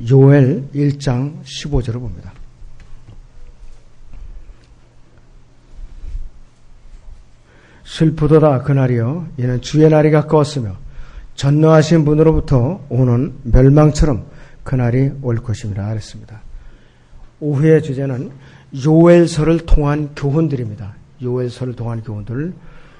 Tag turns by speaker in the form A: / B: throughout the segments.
A: 요엘 1장 15절을 봅니다. 슬프도다 그날이여 이는 주의 날이 가까웠으며 전능하신 분으로부터 오는 멸망처럼 그날이 올 것입니다. 그랬습니다. 오후의 주제는 요엘서를 통한 교훈들입니다. 요엘서를 통한 교훈들.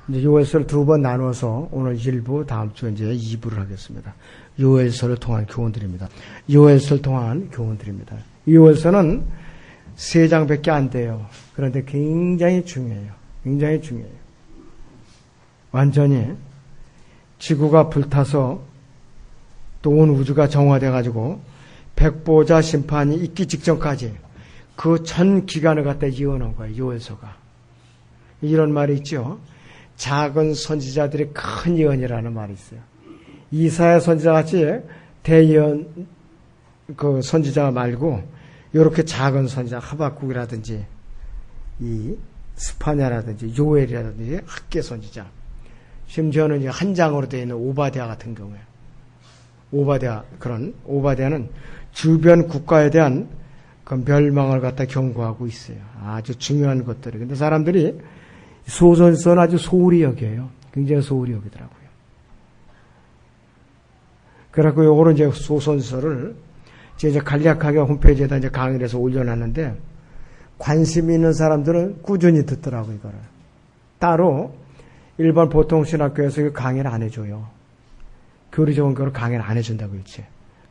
A: 이제 요엘서를 두 번 나누어서 오늘 1부, 다음 주에 이제 2부를 하겠습니다. 요엘서를 통한 교훈들입니다. 요엘서를 통한 교훈들입니다. 이 요엘서는 3장밖에 안 돼요. 그런데 굉장히 중요해요. 굉장히 중요해요. 완전히 지구가 불타서 또 온 우주가 정화돼 가지고 백보자 심판이 있기 직전까지 그 전 기간을 갖다 이어놓은 거예요. 요엘서가. 이런 말이 있죠. 작은 선지자들이 큰 예언이라는 말이 있어요. 이사야 선지자같이 대예언 그 선지자 말고 이렇게 작은 선지자 하박국이라든지 이 스파냐라든지 요엘이라든지 학계 선지자, 심지어는 이제 한 장으로 되어 있는 오바댜 같은 경우에 오바댜는 주변 국가에 대한 그 멸망을 갖다 경고하고 있어요. 아주 중요한 것들이. 근데 사람들이 소선서는 아주 소홀히 여겨요. 굉장히 소홀히 여기더라고요. 그래갖고 요거를 이제 소선서를 이제 간략하게 홈페이지에다 이제 강의를 해서 올려놨는데 관심 있는 사람들은 꾸준히 듣더라고요, 이거를. 따로 일반 보통 신학교에서 강의를 안 해줘요. 교리적인 거를 강의를 안 해준다고 했지.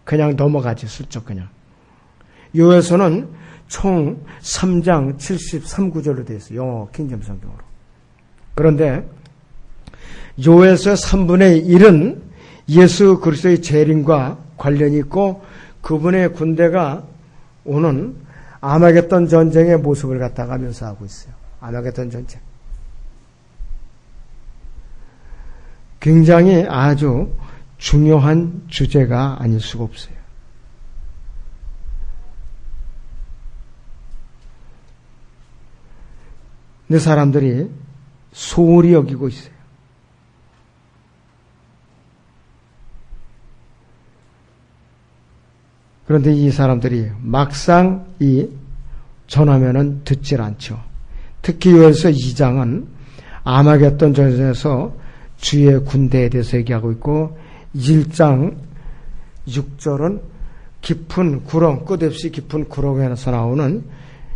A: 그냥 넘어가지, 슬쩍 그냥. 요엘서는 총 3장 73구절로 되어 있어요. 영어 킹제임스 성경으로. 그런데 요엘서의 3분의 1은 예수 그리스도의 재림과 관련이 있고 그분의 군대가 오는 아마겟돈 전쟁의 모습을 갖다가 묘사하고 있어요. 아마겟돈 전쟁. 굉장히 아주 중요한 주제가 아닐 수가 없어요. 근데 사람들이 소홀히 여기고 있어요. 그런데 이 사람들이 막상 이 전하면은 듣질 않죠. 특히 요엘서 2장은 아마겟돈 전쟁에서 주의 군대에 대해서 얘기하고 있고 1장 6절은 깊은 구렁, 끝없이 깊은 구렁에서 나오는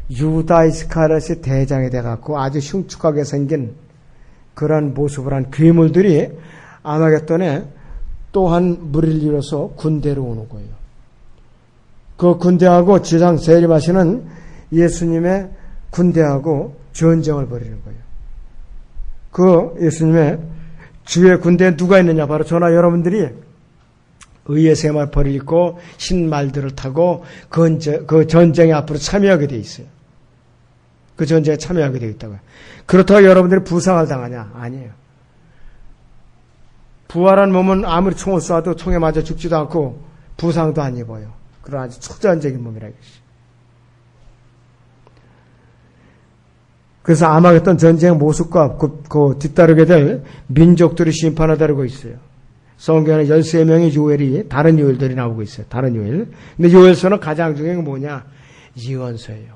A: 유다 이스카리ot이 대장이 돼갖고 아주 흉측하게 생긴 그런 모습을 한 괴물들이 아마겟돈에 또한 무리를 이뤄서 군대로 오는 거예요. 그 군대하고 지상 재림하시는 예수님의 군대하고 전쟁을 벌이는 거예요. 그 예수님의 주의 군대에 누가 있느냐? 바로 저나 여러분들이 의의 세마포를 입고 흰 말들을 타고 그 전쟁에 앞으로 참여하게 돼 있어요. 그 전쟁에 참여하게 되어 있다고요. 그렇다고 여러분들이 부상을 당하냐? 아니에요. 부활한 몸은 아무리 총을 쏴도 총에 맞아 죽지도 않고 부상도 안 입어요. 그런 아주 초자연적인 몸이라 이것이. 그래서 아마겟돈 전쟁의 모습과 그 뒤따르게 될 민족들이 심판을 다루고 있어요. 성경에는 13명의 요엘이 다른 요엘들이 나오고 있어요. 다른 요엘. 근데 요엘서는 가장 중요한 게 뭐냐? 예언서예요.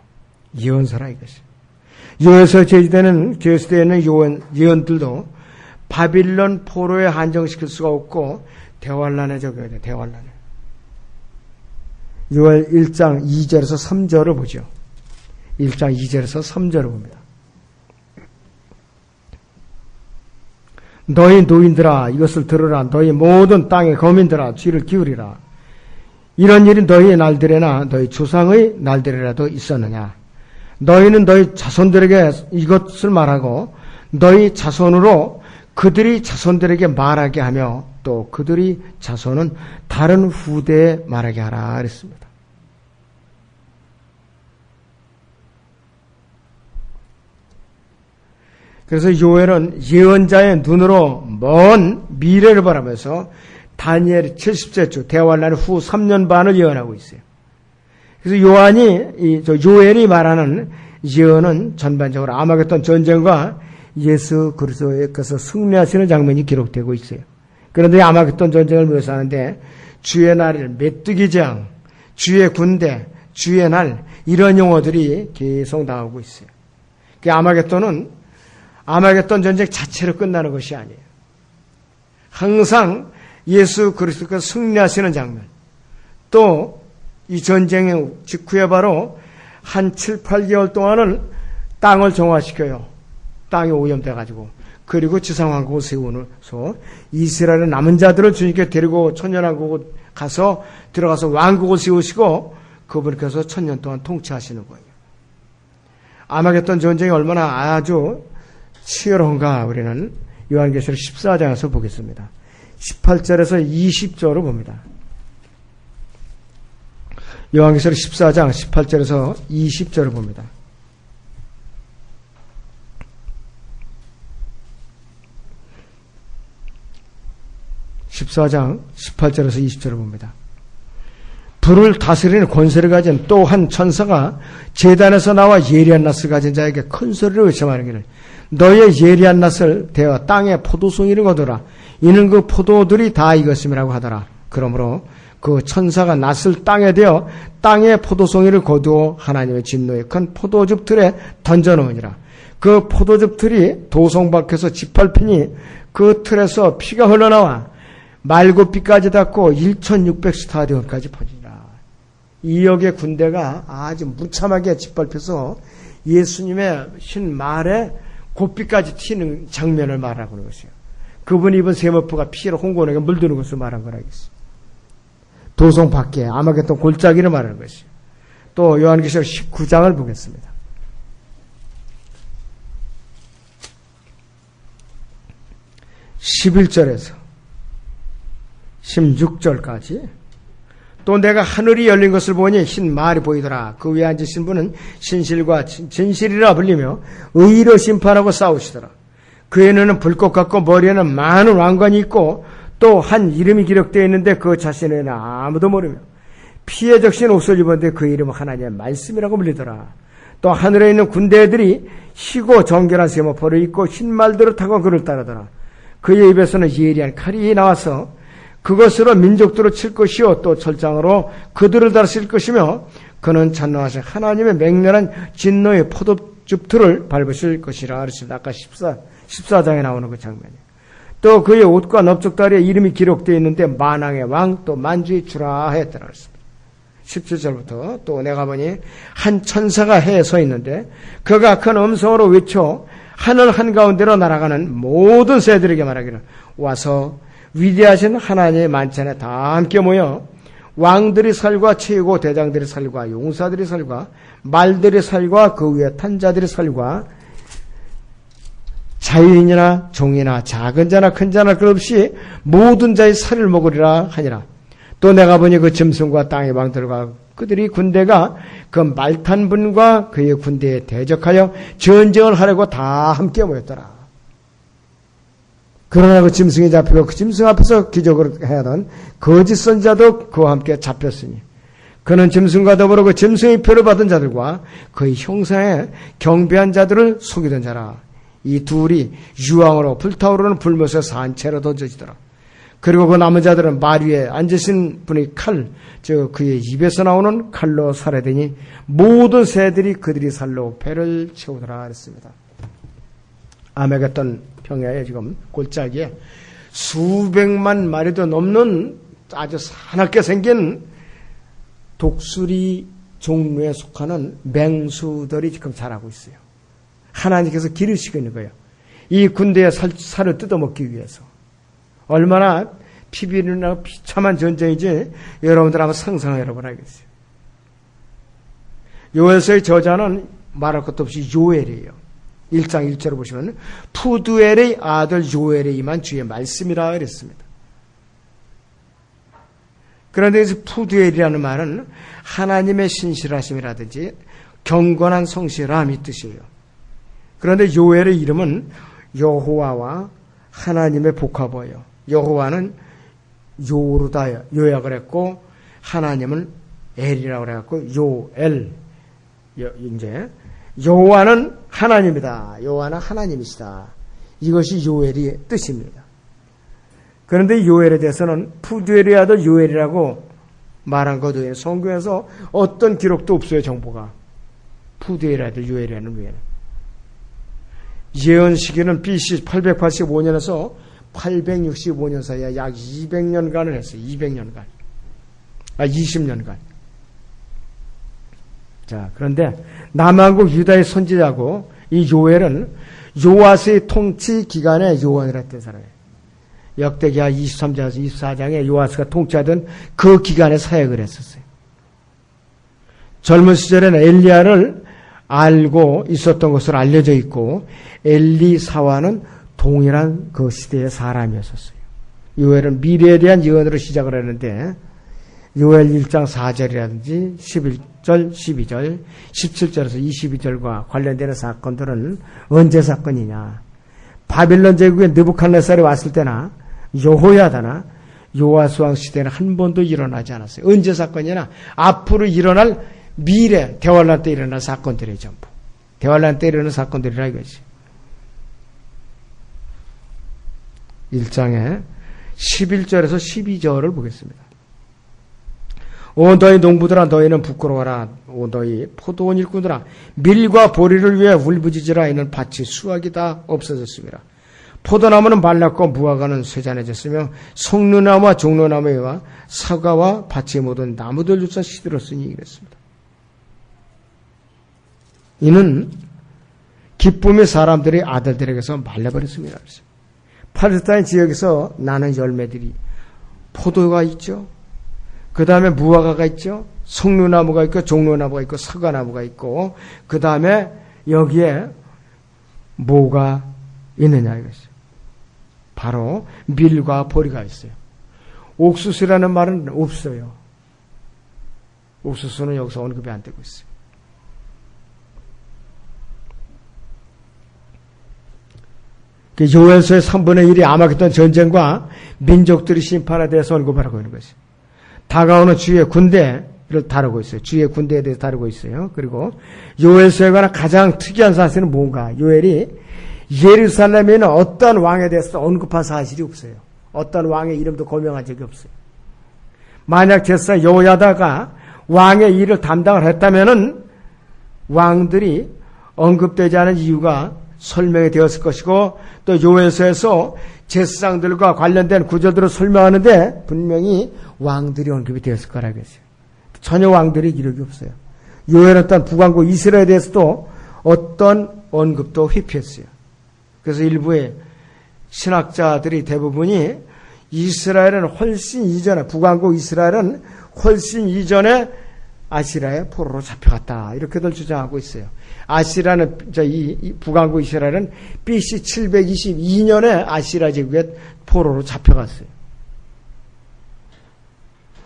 A: 예언서라 이것이. 요엘서에 제시되는 예언들도 바빌론 포로에 한정시킬 수가 없고 대환란에 적용해야 돼요. 대환란에. 요엘 1장 2절에서 3절을 보죠. 1장 2절에서 3절을 봅니다. 너희 노인들아 이것을 들으라. 너희 모든 땅의 거민들아 귀를 기울이라. 이런 일이 너희의 날들에나 너희 조상의 날들에라도 있었느냐. 너희는 너희 자손들에게 이것을 말하고 너희 자손으로 그들이 자손들에게 말하게 하며 또 그들이 자손은 다른 후대에 말하게 하라 그랬습니다. 그래서 요엘은 예언자의 눈으로 먼 미래를 바라면서 다니엘 70세 주 대환란 후 3년 반을 예언하고 있어요. 그래서 요엘이 말하는 예언은 전반적으로 아마겟돈 전쟁과 예수 그리스도께서 승리하시는 장면이 기록되고 있어요. 그런데 아마겟돈 전쟁을 묘사하는데 주의 날을 메뚜기 장, 주의 군대, 주의 날 이런 용어들이 계속 나오고 있어요. 아마겟돈은 아마겟돈 전쟁 자체로 끝나는 것이 아니에요. 항상 예수 그리스도가 승리하시는 장면, 또 이 전쟁의 직후에 바로 한 7, 8개월 동안은 땅을 정화시켜요. 땅이 오염돼가지고. 그리고 지상왕국을 세우면서 이스라엘의 남은 자들을 주님께 데리고 천년왕국을 가서 들어가서 왕국을 세우시고 그분께서 1000년 동안 통치하시는 거예요. 아마겟돈 전쟁이 얼마나 아주 치열한가 우리는 요한계시록 14장에서 보겠습니다. 18절에서 20절을 봅니다. 요한계시록 14장 18절에서 20절을 봅니다. (14장) 18절에서 20절을 봅니다. 불을 다스리는 권세를 가진 또 한 천사가 제단에서 나와 예리한 낫을 가진 자에게 큰 소리로 외쳐 말하기를 너의 예리한 낫을 대어 땅에 포도송이를 거두라. 이는 그 포도들이 다 익었음이라고 하더라. 그러므로 그 천사가 낫을 땅에 대어 땅에 포도송이를 거두어 하나님의 진노의 큰 포도즙 틀에 던져놓으니라. 그 포도즙 틀이 도성 밖에서 짓밟히니 그 틀에서 피가 흘러나와 말고삐까지 닿고 1600스타디온까지 퍼지니라. 2억의 군대가 아주 무참하게 짓밟혀서 예수님의 흰 말에 고삐까지 튀는 장면을 말하고 있는 것이에요. 그분이 입은 세마포가 피로 홍고나게 물드는 것을 말한 거라겠어요. 도성 밖에 아마겟돈 골짜기를 말하는 것이에요. 또 요한계시록 19장을 보겠습니다. 11절에서 16절까지 또 내가 하늘이 열린 것을 보니 흰 말이 보이더라. 그 위에 앉으신 분은 신실과 진실이라 불리며 의로 심판하고 싸우시더라. 그의 눈은 불꽃 같고 머리에는 많은 왕관이 있고 또 한 이름이 기록되어 있는데 그 자신에는 아무도 모르며 피에 적신 옷을 입었는데 그 이름은 하나님의 말씀이라고 불리더라. 또 하늘에 있는 군대들이 희고 정결한 세마포를 입고 흰 말들을 타고 그를 따르더라. 그의 입에서는 예리한 칼이 나와서 그것으로 민족들을 칠 것이요 또 철장으로 그들을 다스릴 것이며 그는 전능하신 하나님의 맹렬한 진노의 포도즙틀을 밟으실 것이라 그랬습니다. 아까 14장에 나오는 그 장면이에요. 또 그의 옷과 넓적다리에 이름이 기록되어 있는데 만왕의 왕 또 만주의 주라 했더라 그랬습니다. 17절부터 또 내가 보니 한 천사가 해에 서 있는데 그가 큰 음성으로 외쳐 하늘 한가운데로 날아가는 모든 새들에게 말하기를 와서 위대하신 하나님의 만찬에 다 함께 모여 왕들의 살과 최고 대장들의 살과 용사들의 살과 말들의 살과 그 위에 탄 자들의 살과 자유인이나 종이나 작은 자나 큰 자나 그 없이 모든 자의 살을 먹으리라 하니라. 또 내가 보니 그 짐승과 땅의 왕들과 그들이 군대가 그 말탄 분과 그의 군대에 대적하여 전쟁을 하려고 다 함께 모였더라. 그러나 그 짐승이 잡히고 그 짐승 앞에서 기적을 하던 거짓 선자도 그와 함께 잡혔으니 그는 짐승과 더불어 그 짐승의 표를 받은 자들과 그의 형상에 경배한 자들을 속이던 자라. 이 둘이 유황으로 불타오르는 불못에 산채로 던져지더라. 그리고 그 남은 자들은 말 위에 앉으신 분의 칼, 즉 그의 입에서 나오는 칼로 살해되니 모든 새들이 그들이 살로 배를 채우더라 했습니다. 아마겟돈 평야에 지금 골짜기에 수백만 마리도 넘는 아주 사납게 생긴 독수리 종류에 속하는 맹수들이 지금 자라고 있어요. 하나님께서 기르시고 있는 거예요. 이 군대의 살을 뜯어먹기 위해서. 얼마나 피비린하고 비참한 전쟁이지 여러분들 한번 상상해 보라겠어요. 요엘서의 저자는 말할 것도 없이 요엘이에요. 1장 1절을 보시면 푸두엘의 아들 요엘에 임한 주의 말씀이라 그랬습니다. 그런데 푸두엘이라는 말은 하나님의 신실하심이라든지 경건한 성실함이 뜻이에요. 그런데 요엘의 이름은 여호와와 하나님의 복합어예요. 여호와는 요르다 요약을 했고 하나님은 엘이라고 그래갖고 요엘. 이제 여호와는 하나님이다. 여호와는 하나님이시다. 이것이 요엘의 뜻입니다. 그런데 요엘에 대해서는 푸두엘의 아들 요엘이라고 말한 것 외에 성경에서 어떤 기록도 없어요. 정보가. 푸드엘이라든 요엘이라는 외에는. 예언 시기는 BC 885년에서 865년 사이에 약 200년간을 했어요. 200년간. 20년간. 자, 그런데 남한국 유다의 선지자고 이 요엘은 요아스의 통치 기간에 요원을 했던 사람이에요. 역대기하 23장에서 24장에 요아스가 통치하던 그 기간에 사역을 했었어요. 젊은 시절에는 엘리야를 알고 있었던 것으로 알려져 있고 엘리사와는 동일한 그 시대의 사람이었었어요. 요엘은 미래에 대한 예언으로 시작을 했는데 요엘 1장 4절이라든지 11절, 12절, 17절에서 22절과 관련되는 사건들은 언제 사건이냐. 바빌론 제국에 느부갓네살이 왔을 때나 여호야다나 요아스 왕 시대는 한 번도 일어나지 않았어요. 언제 사건이냐. 앞으로 일어날 미래, 대환란 때 일어날 사건들이 전부. 대환란 때 일어날 사건들이라 이거지. 1장에 11절에서 12절을 보겠습니다. 오 너희 농부들아 너희는 부끄러워라. 오 너희 포도원 일꾼들아 밀과 보리를 위해 울부짖으라. 이는 밭이 수확이 다 없어졌습니다. 포도나무는 말랐고 무화과는 쇠잔해졌으며 송루나무와 종로나무와 사과와 밭의 모든 나무들조차 시들었으니 이랬습니다. 이는 기쁨의 사람들이 아들들에게서 말려버렸습니다. 팔레스타인 지역에서 나는 열매들이 포도가 있죠. 그 다음에 무화과가 있죠. 송루나무가 있고 종로나무가 있고 사과나무가 있고 그 다음에 여기에 뭐가 있느냐 이것이 바로 밀과 보리가 있어요. 옥수수라는 말은 없어요. 옥수수는 여기서 언급이 안 되고 있어요. 요엘서의 3분의 1이 아마겟돈 전쟁과 민족들이 심판에 대해서 언급하고 있는 것이죠. 다가오는 주의 군대를 다루고 있어요. 주의 군대에 대해서 다루고 있어요. 그리고 요엘서에 관한 가장 특이한 사실은 뭔가? 요엘이 예루살렘에 있는 어떤 왕에 대해서 언급한 사실이 없어요. 어떤 왕의 이름도 거명한 적이 없어요. 만약 제사 여호야다가 왕의 일을 담당을 했다면은 왕들이 언급되지 않은 이유가 설명이 되었을 것이고 또 요엘서에서 제사장들과 관련된 구절들을 설명하는데 분명히 왕들이 언급이 되었을 거라고 했어요. 전혀 왕들의 기록이 없어요. 요엘은 어떤 북왕국 이스라엘에 대해서도 어떤 언급도 회피했어요. 그래서 일부의 신학자들이 대부분이 이스라엘은 훨씬 이전에 북왕국 이스라엘은 훨씬 이전에 아시라의 포로로 잡혀갔다 이렇게들 주장하고 있어요. 아시라는 이 북왕국 이스라엘은 BC 722년에 아시라 제국의 포로로 잡혀갔어요.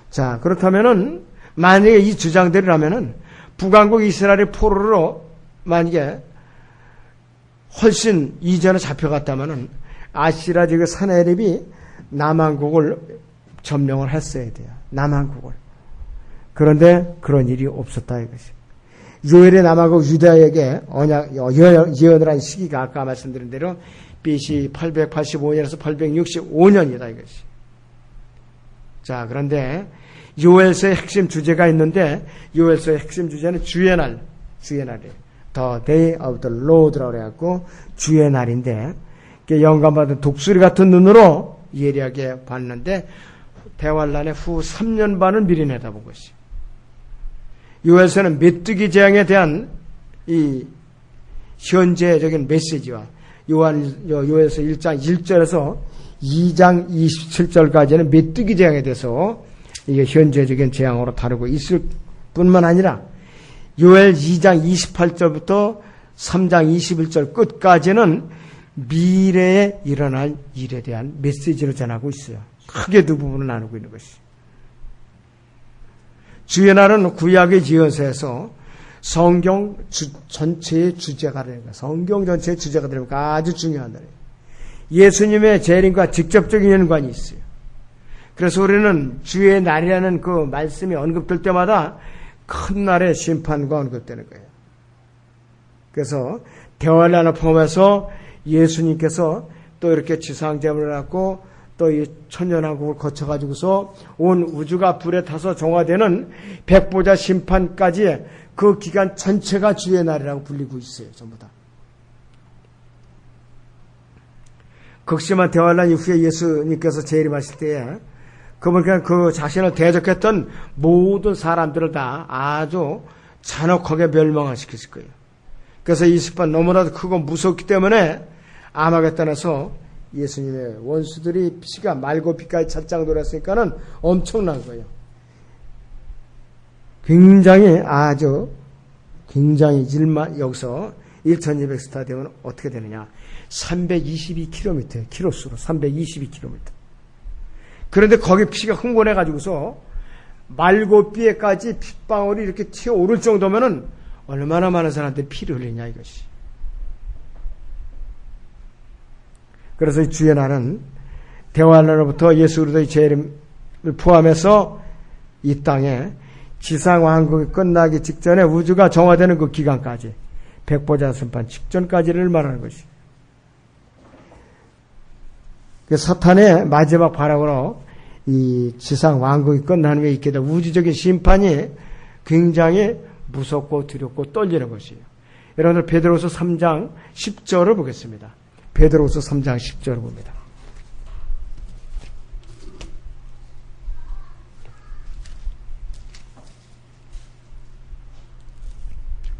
A: 자 그렇다면은 만약에 이 주장대로라면은 북왕국 이스라엘의 포로로 만약에 훨씬 이전에 잡혀갔다면은 아시라 제국 사네립이 남한국을 점령을 했어야 돼요. 남한국을. 그런데 그런 일이 없었다 이것이. 요엘의 남한국 유다에게 예언을 한 시기가 아까 말씀드린 대로 BC 885년에서 865년이다 이것이. 자 그런데 요엘서의 핵심 주제가 있는데 요엘서의 핵심 주제는 주의 날이에요. The Day of the Lord라고 해갖고 주의 날인데 영감받은 독수리 같은 눈으로 예리하게 봤는데 대환란의 후 3년 반을 미리 내다본 것이. 요엘서는 메뚜기 재앙에 대한 이 현재적인 메시지와 요엘서 1장 1절에서 2장 27절까지는 메뚜기 재앙에 대해서 이게 현재적인 재앙으로 다루고 있을 뿐만 아니라 요엘 2장 28절부터 3장 21절 끝까지는 미래에 일어날 일에 대한 메시지를 전하고 있어요. 크게 두 부분을 나누고 있는 것이. 주의 날은 구약의 예언서에서 성경 전체의 주제가 되는 거예요. 성경 전체의 주제가 되는 거 아주 중요한 날이에요. 예수님의 재림과 직접적인 연관이 있어요. 그래서 우리는 주의 날이라는 그 말씀이 언급될 때마다 큰 날의 심판과 언급되는 거예요. 그래서 대환란을 포함해서 예수님께서 또 이렇게 지상제물을 갖고 또 이 천년왕국을 거쳐가지고서 온 우주가 불에 타서 정화되는 백보자 심판까지 그 기간 전체가 주의 날이라고 불리고 있어요. 전부 다. 극심한 대환란 이후에 예수님께서 재림하실 때에 그분께서 그 자신을 대적했던 모든 사람들을 다 아주 잔혹하게 멸망시켰을 거예요. 그래서 이 심판 너무나도 크고 무섭기 때문에 아마겟돈에서 예수님의 원수들이 피가 말고 피까지 찰장 돌았으니까는 엄청난 거예요. 굉장히 여기서 1200스타 되면 어떻게 되느냐. 322km, 키로수로 322km. 그런데 거기 피가 흥분해가지고서 말고삐에까지 핏방울이 이렇게 튀어오를 정도면은 얼마나 많은 사람들이 피를 흘리냐 이것이. 그래서 이 주의 날은 대환란으로부터 예수 그리스도의 재림을 포함해서 이 땅에 지상 왕국이 끝나기 직전에 우주가 정화되는 그 기간까지 백보자 심판 직전까지를 말하는 것이. 사탄의 마지막 발악으로 이 지상 왕국이 끝난 후에 있게 된 우주적인 심판이 굉장히 무섭고 두렵고 떨리는 것이에요. 여러분들 베드로후서 3장 10절을 보겠습니다. 베드로후서 3장 10절을 봅니다.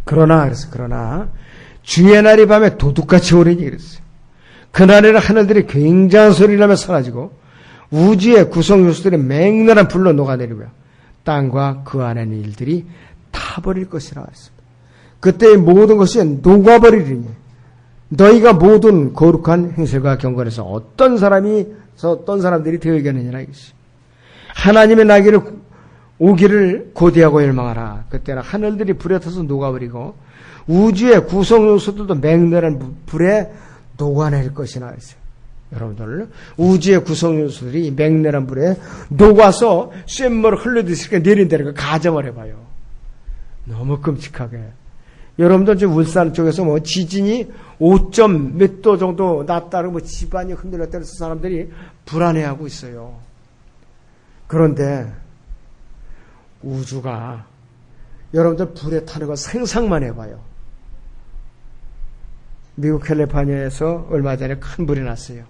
A: 그러나 주의 날이 밤에 도둑같이 오리니 그랬어요. 그날에는 하늘들이 굉장한 소리를 하며 사라지고 우주의 구성 요소들이 맹렬한 불로 녹아내리고요. 땅과 그 안에 있는 일들이 타버릴 것이라 했습니다. 그때의 모든 것이 녹아버리리니 너희가 모든 거룩한 행실과 경건에서 어떤 사람들이 되어야겠느냐 이것이. 하나님의 나기를 오기를 고대하고 열망하라. 그때는 하늘들이 불에 타서 녹아버리고 우주의 구성 요소들도 맹렬한 불에 녹아낼 것이나 했어요. 여러분들 우주의 구성 요소들이 맹렬한 불에 녹아서 쇳물을 흘러듯이 내린다는 걸 가정을 해봐요. 너무 끔찍하게. 여러분들 지금 울산 쪽에서 지진이 5점 몇 도 정도 났다고 집안이 흔들렸다고 해서 사람들이 불안해하고 있어요. 그런데 우주가 여러분들 불에 타는 거 상상만 해봐요. 미국 캘리포니아에서 얼마 전에 큰 불이 났어요.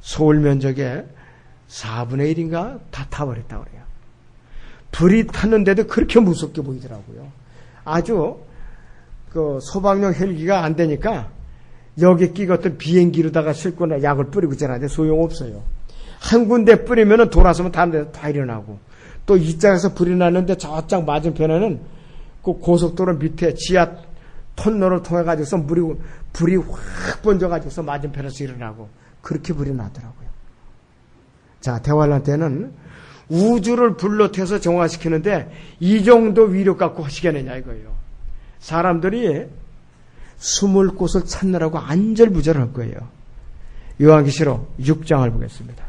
A: 서울 면적의 4분의 1인가 다 타버렸다고 그래요. 불이 탔는데도 그렇게 무섭게 보이더라고요. 아주 그 소방용 헬기가 안 되니까 여기 끼고 어떤 비행기로다가 싣고 약을 뿌리고 있잖아요. 소용없어요. 한 군데 뿌리면은 돌아서면 다른 데서 다 일어나고 또 이쪽에서 불이 났는데 저쪽 맞은편에는 그 고속도로 밑에 지하 터널을 통해 가지고서 불이 확 번져 가지고서 맞은편에서 일어나고 그렇게 불이 나더라고요. 자, 대환란 때는 우주를 불로 태서 정화시키는데 이 정도 위력 갖고 하시겠느냐 이거예요. 사람들이 숨을 곳을 찾느라고 안절부절할 거예요. 요한계시록 6장을 보겠습니다.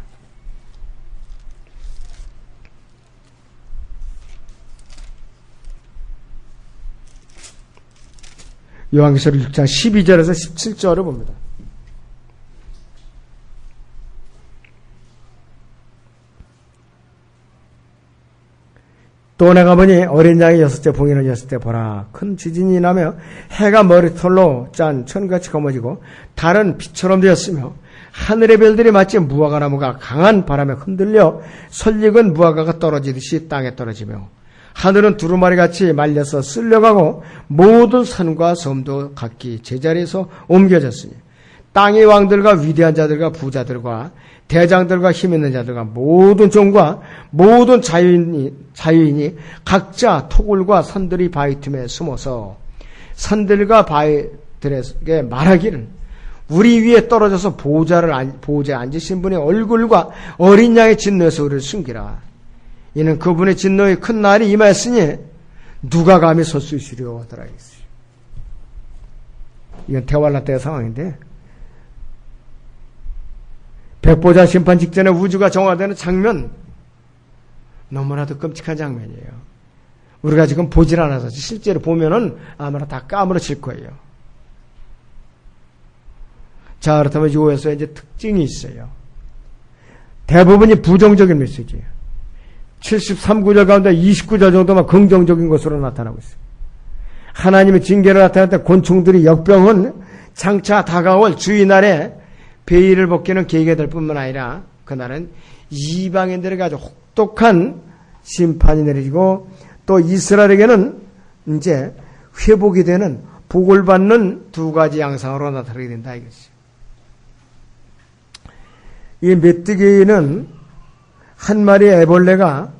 A: 요한계시록 6장 12절에서 17절을 봅니다. 또 내가 보니 어린 양이 6째 봉인을 6째 보라. 큰 지진이 나며 해가 머리털로 짠 천같이 검어지고 달은 빛처럼 되었으며 하늘의 별들이 마치 무화과 나무가 강한 바람에 흔들려 설익은 무화과가 떨어지듯이 땅에 떨어지며 하늘은 두루마리같이 말려서 쓸려가고 모든 산과 섬도 각기 제자리에서 옮겨졌으니 땅의 왕들과 위대한 자들과 부자들과 대장들과 힘있는 자들과 모든 종과 모든 자유인이 각자 토굴과 산들이 바위 틈에 숨어서 산들과 바위들에게 말하기를 우리 위에 떨어져서 보호자에 앉으신 분의 얼굴과 어린 양의 진노에서 우리를 숨기라. 이는 그분의 진노의 큰 날이 임하였으니 누가 감히 설 수 있으리요 하더라. 이건 대환란 때의 상황인데 백보자 심판 직전에 우주가 정화되는 장면 너무나도 끔찍한 장면이에요. 우리가 지금 보질 않아서 실제로 보면은 아마나 다 까무러칠 거예요. 자, 그렇다면 요에서 이제 특징이 있어요. 대부분이 부정적인 메시지예요. 73구절 가운데 29절 정도만 긍정적인 것으로 나타나고 있어요. 하나님의 징계를 나타낼 때 곤충들이 역병은 장차 다가올 주의날에 베일을 벗기는 계기가 될 뿐만 아니라 그날은 이방인들에게 아주 혹독한 심판이 내려지고 또 이스라엘에게는 이제 회복이 되는 복을 받는 두 가지 양상으로 나타나게 된다 이것이죠. 이 메뚜기는 한 마리의 애벌레가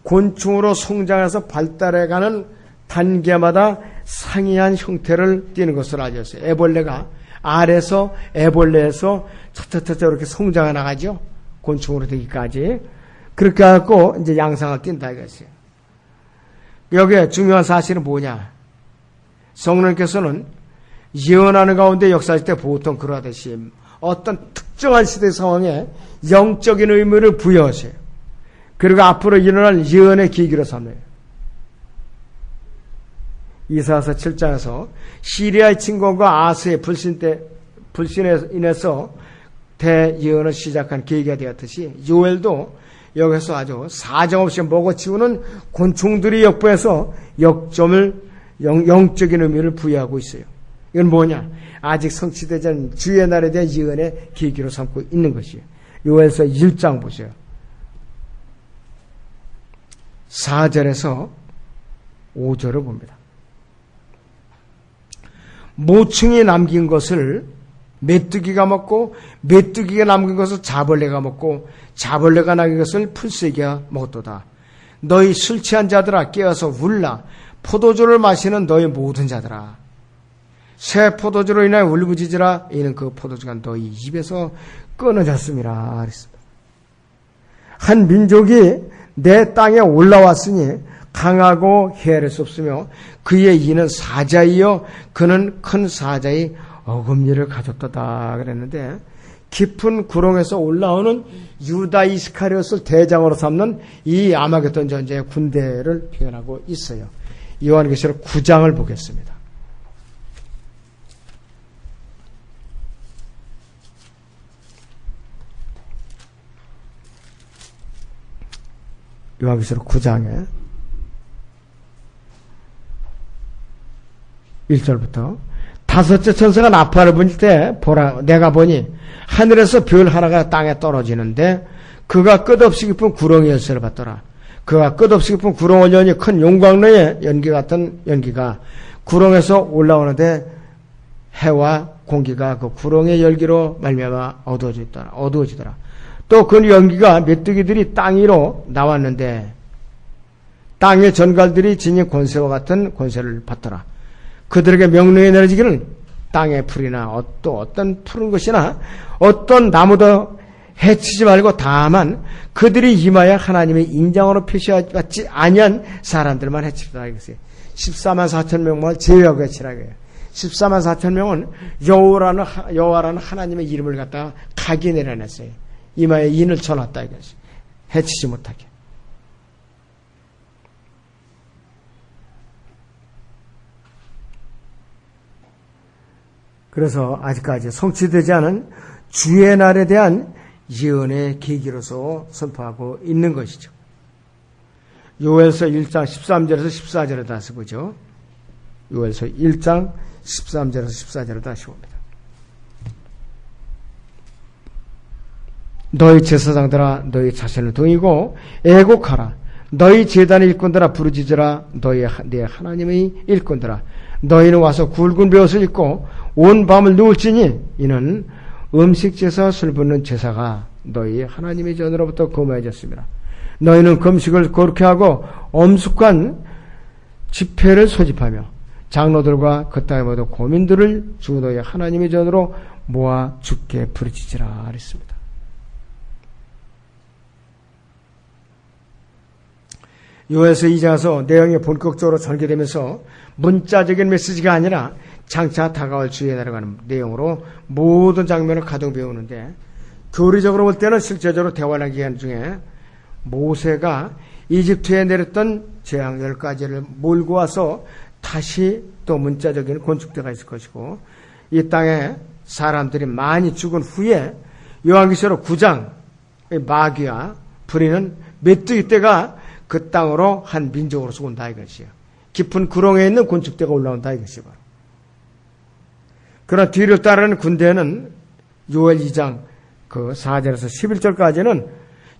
A: 곤충으로 성장해서 발달해가는 단계마다 상이한 형태를 띠는 것을 알려졌어요. 애벌레가 알에서 애벌레에서 차차차차 이렇게 성장해 나가죠. 곤충으로 되기까지. 그렇게 해갖고 이제 양상을 띈다 이것이에요. 여기에 중요한 사실은 뭐냐? 성령께서는 예언하는 가운데 역사할 때 보통 그러하듯이 어떤 특정한 시대 상황에 영적인 의미를 부여하세요. 그리고 앞으로 일어날 예언의 계기로 삼아요. 이사야서 7장에서 시리아의 침공과 아스의 불신에 인해서 대예언을 시작한 계기가 되었듯이 요엘도 여기서 아주 사정없이 먹어치우는 곤충들이 역부해서 영적인 의미를 부여하고 있어요. 이건 뭐냐? 아직 성취되지 않은 주의 날에 대한 예언의 계기로 삼고 있는 것이에요. 요엘서 1장 보세요. 4절에서 5절을 봅니다. 모충이 남긴 것을 메뚜기가 먹고 메뚜기가 남긴 것을 자벌레가 먹고 자벌레가 남긴 것을 풀새가 먹었도다. 너희 술 취한 자들아 깨어서 울라. 포도주를 마시는 너희 모든 자들아. 새 포도주로 인하여 울부짖으라. 이는 그 포도주가 너희 입에서 끊어졌음이라 그랬습니다. 한 민족이 내 땅에 올라왔으니 강하고 헤아릴 수 없으며 그의 이는 사자이요 그는 큰 사자의 어금니를 가졌도다 그랬는데 깊은 구렁에서 올라오는 유다 이스카리ot을 대장으로 삼는 이 아마겟돈 전쟁의 군대를 표현하고 있어요. 요한계시록 9장을 보겠습니다. 요한계시록 9장에 1절부터 다섯째 천사가 나팔을 불 때 보라 내가 보니 하늘에서 별 하나가 땅에 떨어지는데 그가 끝없이 깊은 구렁의 열쇠를 받더라. 그가 끝없이 깊은 구렁을 여니 큰 용광로의 연기 같은 연기가 구렁에서 올라오는데 해와 공기가 그 구렁의 열기로 말미암아 어두워지더라. 또 그 연기가 메뚜기들이 땅 위로 나왔는데 땅의 전갈들이 지닌 권세와 같은 권세를 받더라. 그들에게 명령이 내려지기를 땅의 풀이나 또 어떤 푸른 것이나 어떤 나무도 해치지 말고 다만 그들이 임하여 하나님의 인장으로 표시받지 아니한 사람들만 해치리라 이것이 14만 4천 명만 제외하고 해치라고 해요. 14만 4천 명은 여호와라는 하나님의 이름을 갖다가 각이 내려냈어요. 이마에 인을 쳐놨다 이것이 해치지 못하게. 그래서 아직까지 성취되지 않은 주의 날에 대한 예언의 계기로서 선포하고 있는 것이죠. 요엘서 1장 13절에서 14절을 다시 보죠. 요엘서 1장 13절에서 14절을 다시 봅니다. 너희 제사장들아 너희 자신을 동이고 애곡하라. 너희 제단의 일꾼들아 부르짖으라. 내 하나님의 일꾼들아 너희는 와서 굵은 벼옷을 입고 온 밤을 누울지니 이는 음식제사 술 붓는 제사가 너희 하나님의 전으로부터 거머해졌습니다. 너희는 금식을 거룩히 하고 엄숙한 집회를 소집하며 장로들과 그 땅의 모든 고민들을 주 너희 하나님의 전으로 모아 주께 부르짖으라 그랬습니다. 요엘서 2장에서 내용이 본격적으로 전개되면서 문자적인 메시지가 아니라 장차 다가올 주의 날에 관한 내용으로 모든 장면을 가동 배우는데 교리적으로 볼 때는 실제적으로 대환란 기간 중에 모세가 이집트에 내렸던 재앙 10가지를 몰고 와서 다시 또 문자적인 건축대가 있을 것이고 이 땅에 사람들이 많이 죽은 후에 요한계시록 9장 마귀와 불의는 메뚜기 떼가 그 땅으로 한 민족으로서 온다 이것이에요. 깊은 구렁에 있는 곤충떼가 올라온다 이것이 바로. 그러나 뒤를 따르는 군대는 요엘 2장 그 4절에서 11절까지는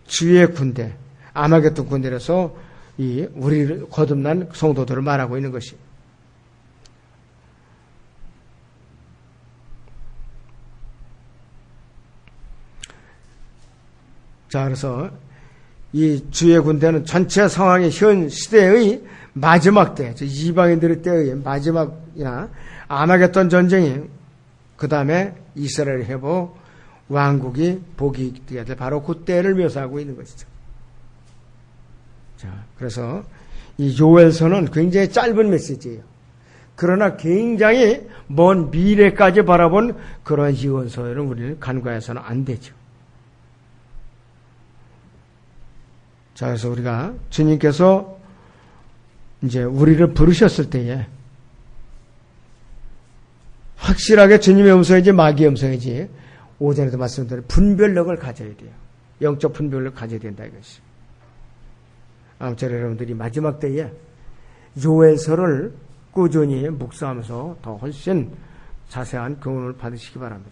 A: 주의 군대, 아마겟돈 군대라서 이 우리를 거듭난 성도들을 말하고 있는 것이. 자, 그래서 이 주의 군대는 전체 상황의 현 시대의 마지막 때, 이방인들의 때의 마지막이나 아마겟돈 전쟁이 그 다음에 이스라엘 회복 왕국이 복이 되어야 될 바로 그때를 묘사하고 있는 것이죠. 자, 그래서 이 요엘서는 굉장히 짧은 메시지예요. 그러나 굉장히 먼 미래까지 바라본 그런 예언서를 우리는 간과해서는 안 되죠. 자, 그래서 우리가 주님께서 이제 우리를 부르셨을 때에 확실하게 주님의 음성인지 마귀의 음성인지 오전에도 말씀드린 분별력을 가져야 돼요. 영적 분별력을 가져야 된다 이것이. 아무쪼록 여러분들이 마지막 때에 요엘서를 꾸준히 묵상하면서 더 훨씬 자세한 교훈을 받으시기 바랍니다.